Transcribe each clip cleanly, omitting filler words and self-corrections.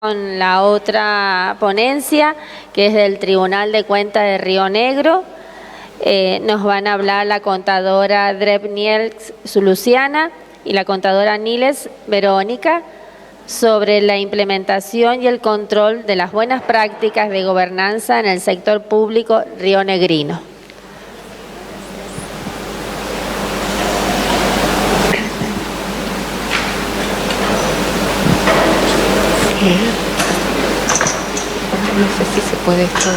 Con la otra ponencia, que es del Tribunal de Cuentas de Río Negro. Nos van a hablar la contadora Drebnieks Luciana y la contadora Niles Verónica sobre la implementación y el control de las buenas prácticas de gobernanza en el sector público rionegrino. No sé si se puede esto.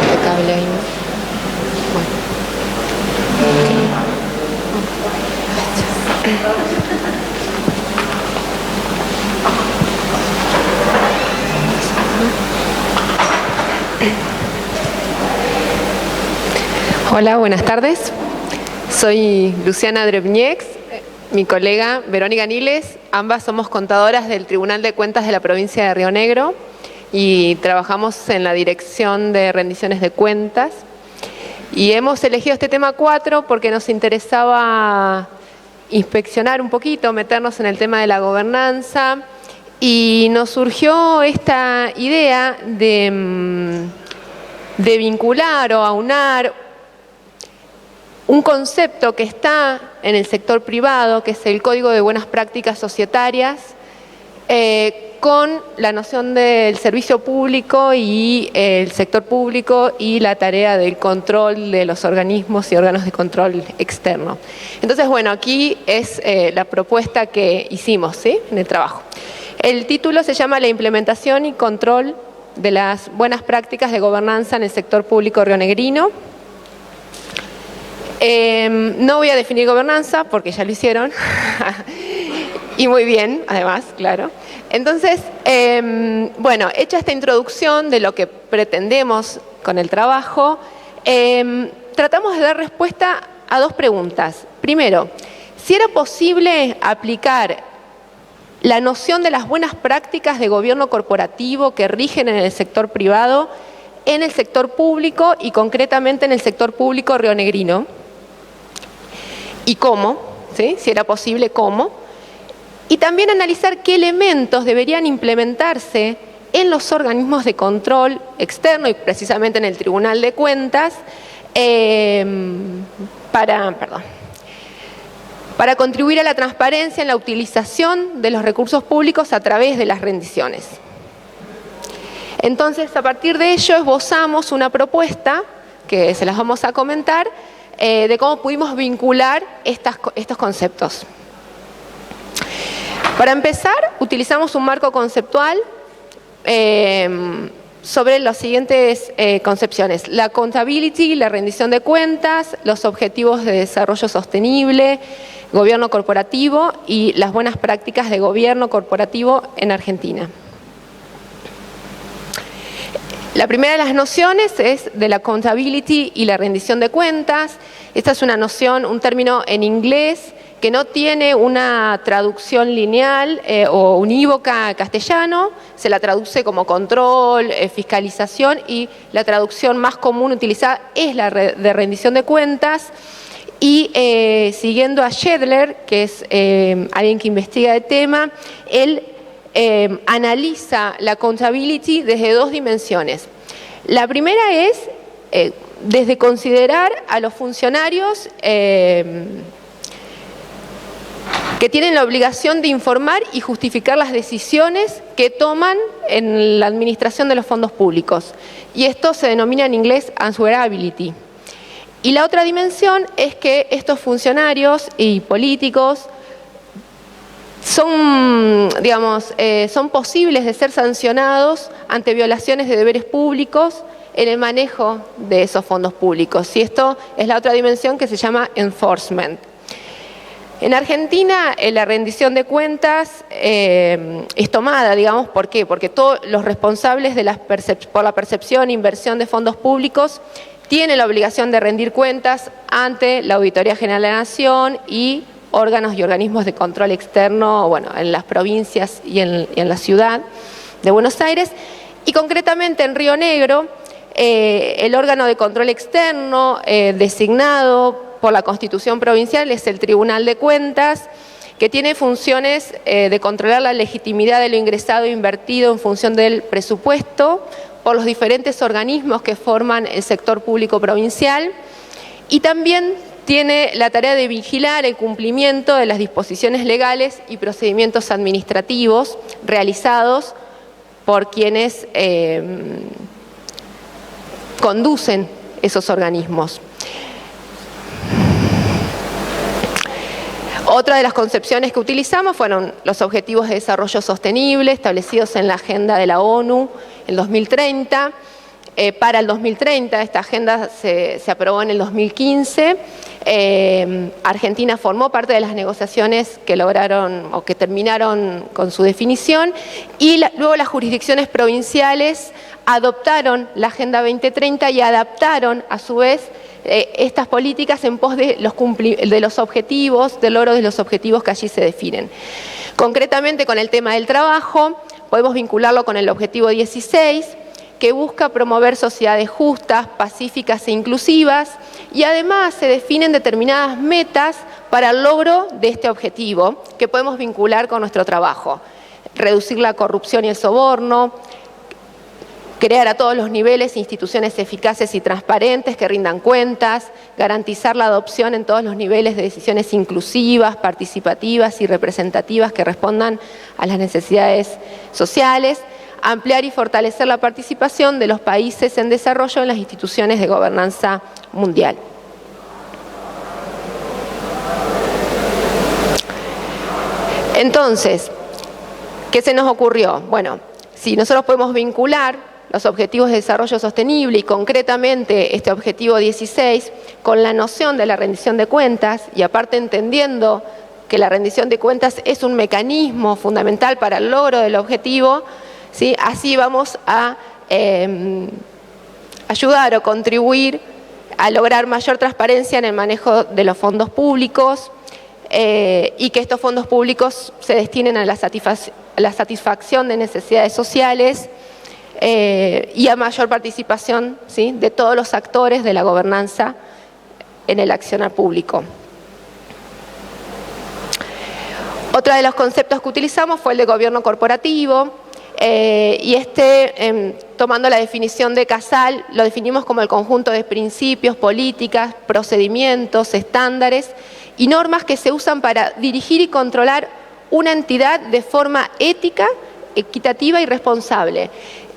Este cable ahí, ¿no? Hola, buenas tardes. Soy Luciana Drebnieks, mi colega Verónica Niles. Ambas somos contadoras del Tribunal de Cuentas de la provincia de Río Negro y trabajamos en la Dirección de Rendiciones de Cuentas. Y hemos elegido este tema 4 porque nos interesaba inspeccionar un poquito, meternos en el tema de la gobernanza, y nos surgió esta idea de vincular o aunar un concepto que está en el sector privado, que es el Código de Buenas Prácticas Societarias, con la noción del servicio público y el sector público y la tarea del control de los organismos y órganos de control externo. Entonces, bueno, aquí es la propuesta que hicimos, ¿sí?, en el trabajo. El título se llama La implementación y control de las buenas prácticas de gobernanza en el sector público rionegrino. No voy a definir gobernanza porque ya lo hicieron y muy bien, además, claro. Entonces, bueno, hecha esta introducción de lo que pretendemos con el trabajo, tratamos de dar respuesta a dos preguntas. Primero, si era posible aplicar la noción de las buenas prácticas de gobierno corporativo que rigen en el sector privado en el sector público y concretamente en el sector público rionegrino. ¿Y cómo? ¿Sí? Si era posible, ¿cómo? Y también analizar qué elementos deberían implementarse en los organismos de control externo y precisamente en el Tribunal de Cuentas para contribuir a la transparencia en la utilización de los recursos públicos a través de las rendiciones. Entonces, a partir de ello esbozamos una propuesta que se las vamos a comentar, de cómo pudimos vincular estos conceptos. Para empezar, utilizamos un marco conceptual sobre las siguientes concepciones: la accountability, la rendición de cuentas, los objetivos de desarrollo sostenible, gobierno corporativo y las buenas prácticas de gobierno corporativo en Argentina. La primera de las nociones es de la accountability y la rendición de cuentas. Esta es una noción, un término en inglés que no tiene una traducción lineal o unívoca a castellano. Se la traduce como control, fiscalización, y la traducción más común utilizada es la de rendición de cuentas. Y siguiendo a Schedler, que es alguien que investiga el tema, él analiza la accountability desde dos dimensiones. La primera es desde considerar a los funcionarios que tienen la obligación de informar y justificar las decisiones que toman en la administración de los fondos públicos. Y esto se denomina en inglés answerability. Y la otra dimensión es que estos funcionarios y políticos son posibles de ser sancionados ante violaciones de deberes públicos en el manejo de esos fondos públicos. Y esto es la otra dimensión que se llama enforcement. En Argentina, la rendición de cuentas es tomada, digamos, ¿por qué? Porque todos los responsables por la percepción e inversión de fondos públicos tienen la obligación de rendir cuentas ante la Auditoría General de la Nación y órganos y organismos de control externo, bueno, en las provincias y en la ciudad de Buenos Aires. Y concretamente en Río Negro El órgano de control externo designado por la Constitución provincial es el Tribunal de Cuentas, que tiene funciones de controlar la legitimidad de lo ingresado e invertido en función del presupuesto por los diferentes organismos que forman el sector público provincial, y también tiene la tarea de vigilar el cumplimiento de las disposiciones legales y procedimientos administrativos realizados por quienes conducen esos organismos. Otra de las concepciones que utilizamos fueron los Objetivos de Desarrollo Sostenible establecidos en la Agenda de la ONU en 2030. Para el 2030, esta agenda se aprobó en el 2015. Argentina formó parte de las negociaciones que lograron o que terminaron con su definición, y luego las jurisdicciones provinciales adoptaron la Agenda 2030 y adaptaron a su vez estas políticas en pos de los objetivos, del logro de los objetivos que allí se definen. Concretamente, con el tema del trabajo, podemos vincularlo con el objetivo 16, que busca promover sociedades justas, pacíficas e inclusivas, y además se definen determinadas metas para el logro de este objetivo que podemos vincular con nuestro trabajo. Reducir la corrupción y el soborno, crear a todos los niveles instituciones eficaces y transparentes que rindan cuentas, garantizar la adopción en todos los niveles de decisiones inclusivas, participativas y representativas que respondan a las necesidades sociales, ampliar y fortalecer la participación de los países en desarrollo en las instituciones de gobernanza mundial. Entonces, ¿qué se nos ocurrió? Bueno, si nosotros podemos vincular los objetivos de desarrollo sostenible y concretamente este objetivo 16 con la noción de la rendición de cuentas, y aparte entendiendo que la rendición de cuentas es un mecanismo fundamental para el logro del objetivo, ¿sí? Así vamos a ayudar o contribuir a lograr mayor transparencia en el manejo de los fondos públicos y que estos fondos públicos se destinen a la satisfacción de necesidades sociales y a mayor participación, ¿sí?, de todos los actores de la gobernanza en el accionar público. Otro de los conceptos que utilizamos fue el de gobierno corporativo. Y tomando la definición de Casal, lo definimos como el conjunto de principios, políticas, procedimientos, estándares y normas que se usan para dirigir y controlar una entidad de forma ética, equitativa y responsable.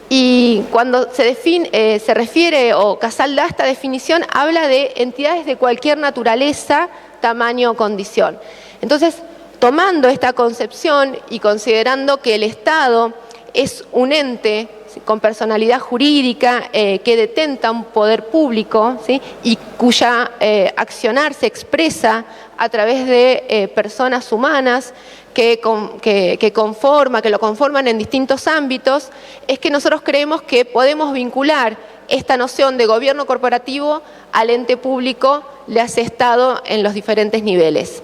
Y cuando se refiere, o Casal da esta definición, habla de entidades de cualquier naturaleza, tamaño o condición. Entonces, tomando esta concepción y considerando que el Estado es un ente con personalidad jurídica que detenta un poder público, ¿sí?, y cuya accionar se expresa a través de personas humanas que lo conforman en distintos ámbitos, es que nosotros creemos que podemos vincular esta noción de gobierno corporativo al ente público, le hace Estado en los diferentes niveles.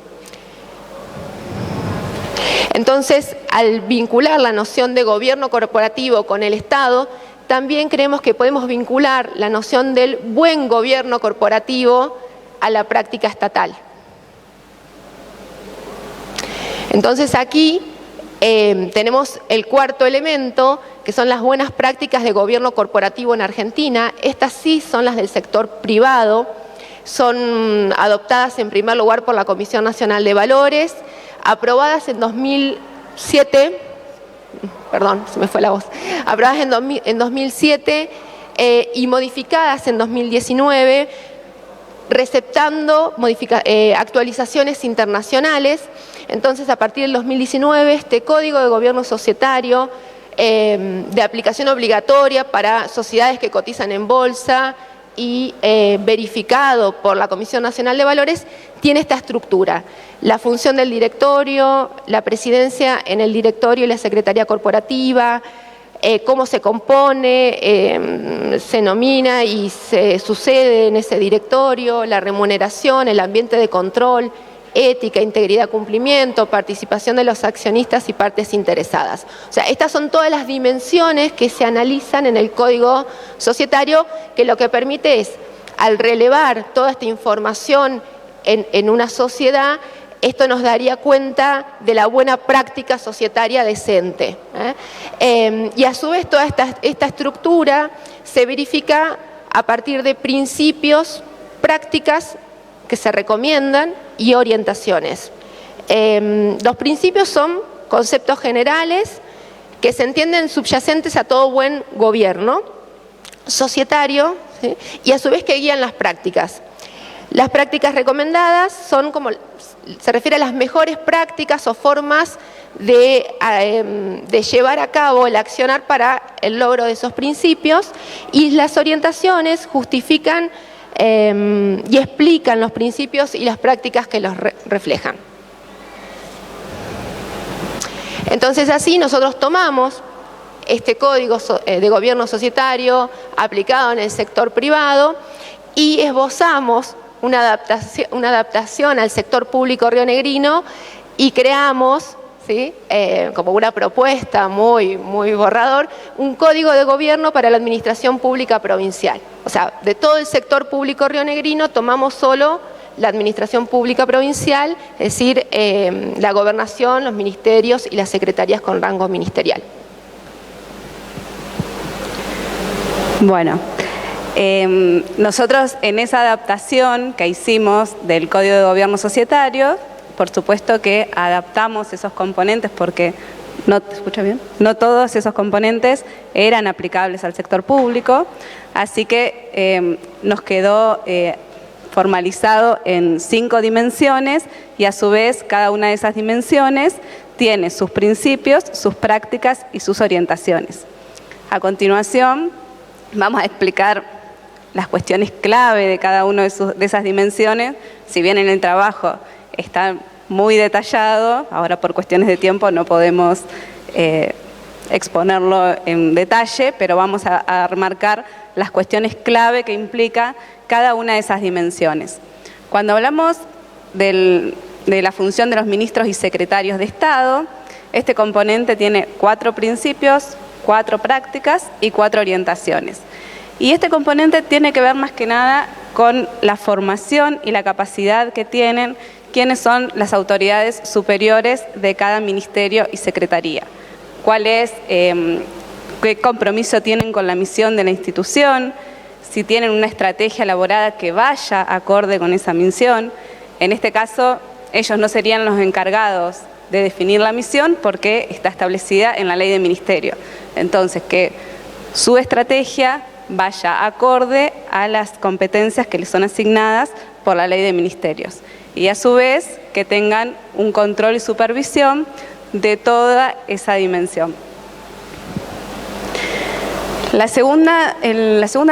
Entonces, al vincular la noción de gobierno corporativo con el Estado, también creemos que podemos vincular la noción del buen gobierno corporativo a la práctica estatal. Entonces aquí tenemos el cuarto elemento, que son las buenas prácticas de gobierno corporativo en Argentina. Estas sí son las del sector privado, son adoptadas en primer lugar por la Comisión Nacional de Valores, aprobadas en 2007, perdón, se me fue la voz, aprobadas en 2007 y modificadas en 2019, receptando actualizaciones internacionales. Entonces, a partir del 2019, este Código de Gobierno Societario, de aplicación obligatoria para sociedades que cotizan en bolsa y verificado por la Comisión Nacional de Valores, tiene esta estructura: la función del directorio, la presidencia en el directorio y la secretaría corporativa, cómo se compone, se nomina y se sucede en ese directorio, la remuneración, el ambiente de control, ética, integridad, cumplimiento, participación de los accionistas y partes interesadas. O sea, estas son todas las dimensiones que se analizan en el Código Societario, que lo que permite es, al relevar toda esta información en una sociedad, esto nos daría cuenta de la buena práctica societaria decente. Y a su vez toda esta estructura se verifica a partir de principios, prácticas que se recomiendan y orientaciones. Los principios son conceptos generales que se entienden subyacentes a todo buen gobierno societario, ¿sí? Y a su vez que guían las prácticas. Las prácticas recomendadas son como, se refiere a las mejores prácticas o formas de llevar a cabo el accionar para el logro de esos principios, y las orientaciones justifican y explican los principios y las prácticas que los reflejan. Entonces así nosotros tomamos este código de gobierno societario aplicado en el sector privado y esbozamos una adaptación al sector público rionegrino y creamos, ¿sí? Como una propuesta muy borrador, un código de gobierno para la administración pública provincial. O sea, de todo el sector público rionegrino tomamos solo la administración pública provincial, es decir, la gobernación, los ministerios y las secretarías con rango ministerial. Bueno, nosotros en esa adaptación que hicimos del Código de Gobierno Societario, por supuesto que adaptamos esos componentes porque, ¿no te escucha bien? No todos esos componentes eran aplicables al sector público, así que nos quedó formalizado en 5 dimensiones y a su vez cada una de esas dimensiones tiene sus principios, sus prácticas y sus orientaciones. A continuación vamos a explicar las cuestiones clave de cada una de esas dimensiones. Si bien en el trabajo está muy detallado, ahora por cuestiones de tiempo no podemos exponerlo en detalle, pero vamos a remarcar las cuestiones clave que implica cada una de esas dimensiones. Cuando hablamos de la función de los ministros y secretarios de Estado, este componente tiene 4 principios, 4 prácticas y 4 orientaciones. Y este componente tiene que ver más que nada con la formación y la capacidad que tienen quienes son las autoridades superiores de cada ministerio y secretaría. ¿Cuál es, qué compromiso tienen con la misión de la institución? Si tienen una estrategia elaborada que vaya acorde con esa misión. En este caso, ellos no serían los encargados de definir la misión porque está establecida en la ley de ministerio. Entonces, que su estrategia vaya acorde a las competencias que les son asignadas por la ley de ministerios. Y a su vez, que tengan un control y supervisión de toda esa dimensión. La segunda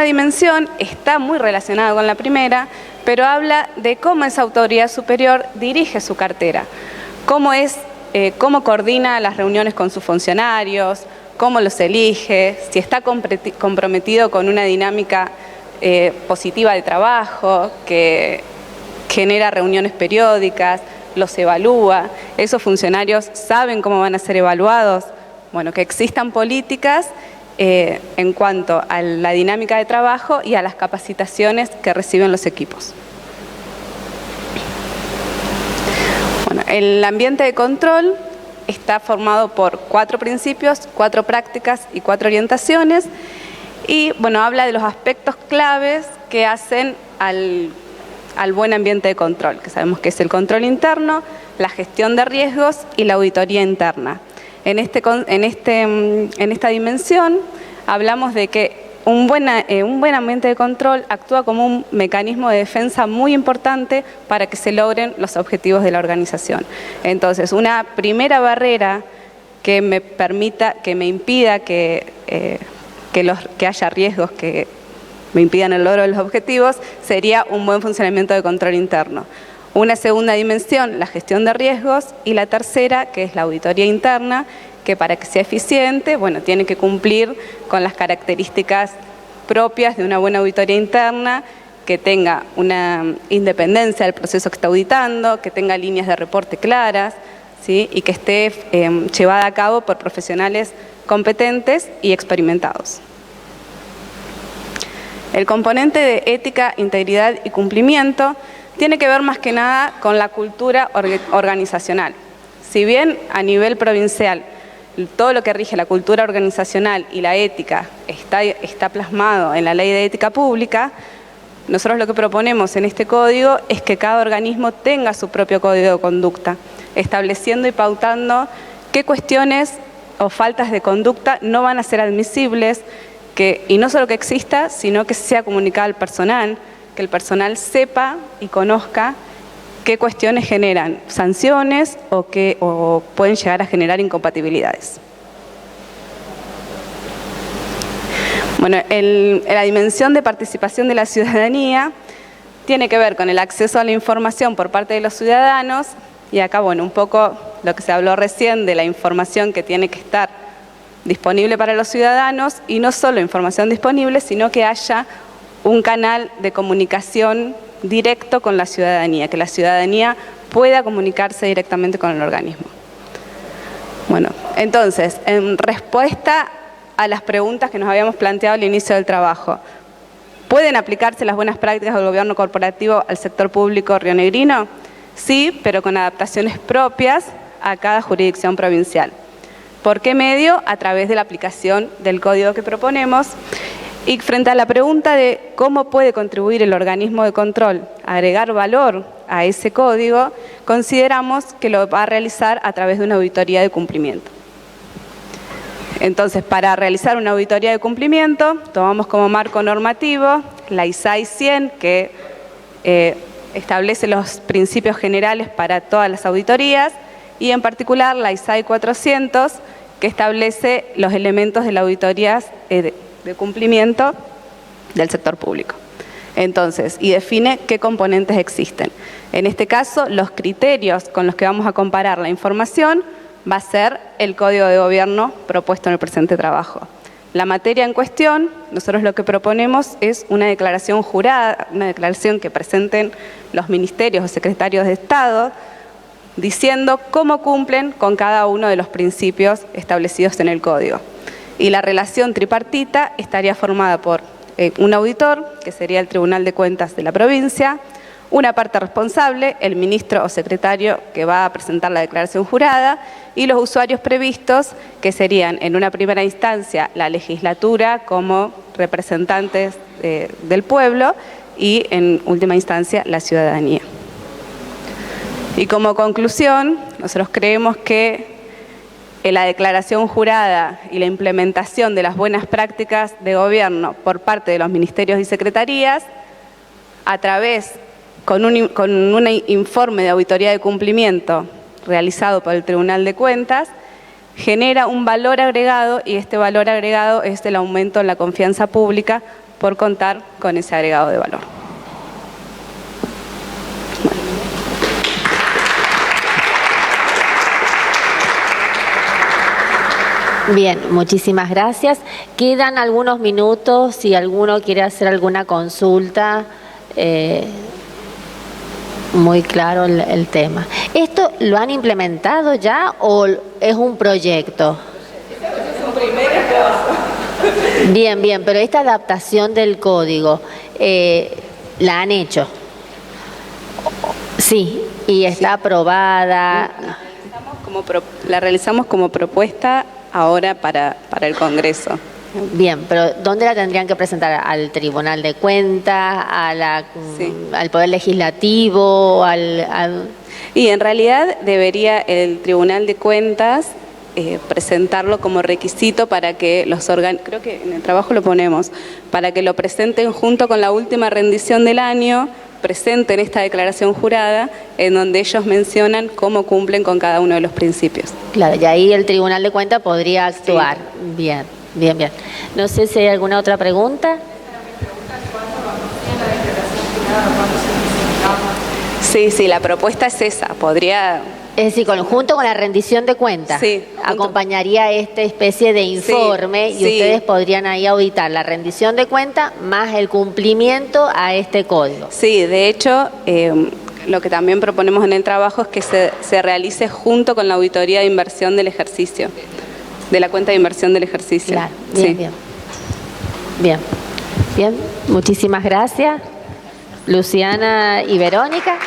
dimensión está muy relacionada con la primera, pero habla de cómo esa autoridad superior dirige su cartera, cómo coordina las reuniones con sus funcionarios, cómo los elige, si está comprometido con una dinámica positiva de trabajo, que genera reuniones periódicas, los evalúa, esos funcionarios saben cómo van a ser evaluados, bueno, que existan políticas en cuanto a la dinámica de trabajo y a las capacitaciones que reciben los equipos. Bueno, el ambiente de control está formado por 4 principios, 4 prácticas y 4 orientaciones y bueno, habla de los aspectos claves que hacen al buen ambiente de control, que sabemos que es el control interno, la gestión de riesgos y la auditoría interna. En esta dimensión hablamos de que un buen ambiente de control actúa como un mecanismo de defensa muy importante para que se logren los objetivos de la organización. Entonces, una primera barrera que me impida que haya riesgos que me impidan el logro de los objetivos sería un buen funcionamiento de control interno. Una segunda dimensión, la gestión de riesgos, y la tercera, que es la auditoría interna, que para que sea eficiente, bueno, tiene que cumplir con las características propias de una buena auditoría interna, que tenga una independencia del proceso que está auditando, que tenga líneas de reporte claras, ¿sí? Y que esté llevada a cabo por profesionales competentes y experimentados. El componente de ética, integridad y cumplimiento tiene que ver más que nada con la cultura organizacional. Si bien a nivel provincial todo lo que rige la cultura organizacional y la ética está plasmado en la Ley de Ética Pública, nosotros lo que proponemos en este código es que cada organismo tenga su propio código de conducta, estableciendo y pautando qué cuestiones o faltas de conducta no van a ser admisibles, y no solo que exista, sino que sea comunicado al personal, que el personal sepa y conozca qué cuestiones generan sanciones o pueden llegar a generar incompatibilidades. Bueno, la dimensión de participación de la ciudadanía tiene que ver con el acceso a la información por parte de los ciudadanos, y acá, bueno, un poco lo que se habló recién de la información que tiene que estar disponible para los ciudadanos, y no solo información disponible, sino que haya un canal de comunicación directo con la ciudadanía, que la ciudadanía pueda comunicarse directamente con el organismo. Bueno, entonces, en respuesta a las preguntas que nos habíamos planteado al inicio del trabajo, ¿pueden aplicarse las buenas prácticas del gobierno corporativo al sector público rionegrino? Sí, pero con adaptaciones propias a cada jurisdicción provincial. ¿Por qué medio? A través de la aplicación del código que proponemos. Y frente a la pregunta de cómo puede contribuir el organismo de control a agregar valor a ese código, consideramos que lo va a realizar a través de una auditoría de cumplimiento. Entonces, para realizar una auditoría de cumplimiento, tomamos como marco normativo la ISAI 100, que establece los principios generales para todas las auditorías, y en particular la ISAI 400, que establece los elementos de la auditoría de cumplimiento del sector público. Entonces, y define qué componentes existen. En este caso, los criterios con los que vamos a comparar la información va a ser el código de gobierno propuesto en el presente trabajo. La materia en cuestión, nosotros lo que proponemos es una declaración jurada, una declaración que presenten los ministerios o secretarios de Estado, diciendo cómo cumplen con cada uno de los principios establecidos en el código. Y la relación tripartita estaría formada por un auditor, que sería el Tribunal de Cuentas de la provincia, una parte responsable, el ministro o secretario que va a presentar la declaración jurada, y los usuarios previstos, que serían en una primera instancia la legislatura como representantes del pueblo, y en última instancia la ciudadanía. Y como conclusión, nosotros creemos que la declaración jurada y la implementación de las buenas prácticas de gobierno por parte de los ministerios y secretarías, a través, con un informe de auditoría de cumplimiento realizado por el Tribunal de Cuentas, genera un valor agregado, y este valor agregado es el aumento en la confianza pública por contar con ese agregado de valor. Bien, muchísimas gracias. Quedan algunos minutos si alguno quiere hacer alguna consulta. Muy claro el tema. ¿Esto lo han implementado ya o es un proyecto? Es un primer esfuerzo. Bien, bien, pero esta adaptación del código, ¿la han hecho? Sí, y está aprobada. La realizamos como propuesta ahora para el Congreso. Bien, pero ¿dónde la tendrían que presentar? ¿Al Tribunal de Cuentas? Sí. ¿Al Poder Legislativo? Y en realidad debería el Tribunal de Cuentas presentarlo como requisito para que los órganos, creo que en el trabajo lo ponemos, para que lo presenten junto con la última rendición del año, presenten esta declaración jurada en donde ellos mencionan cómo cumplen con cada uno de los principios. Claro, y ahí el Tribunal de Cuentas podría actuar. Sí. Bien, bien, bien. No sé si hay alguna otra pregunta. Sí, la propuesta es esa. Podría Es decir, junto con la rendición de cuentas, Sí, junto. acompañaría esta especie de informe y sí. ustedes podrían ahí auditar la rendición de cuentas más el cumplimiento a este código. Sí, de hecho, lo que también proponemos en el trabajo es que se realice junto con la auditoría de inversión del ejercicio, de la cuenta de inversión del ejercicio. Claro, bien, Sí. bien. Bien, bien, muchísimas gracias, Luciana y Verónica.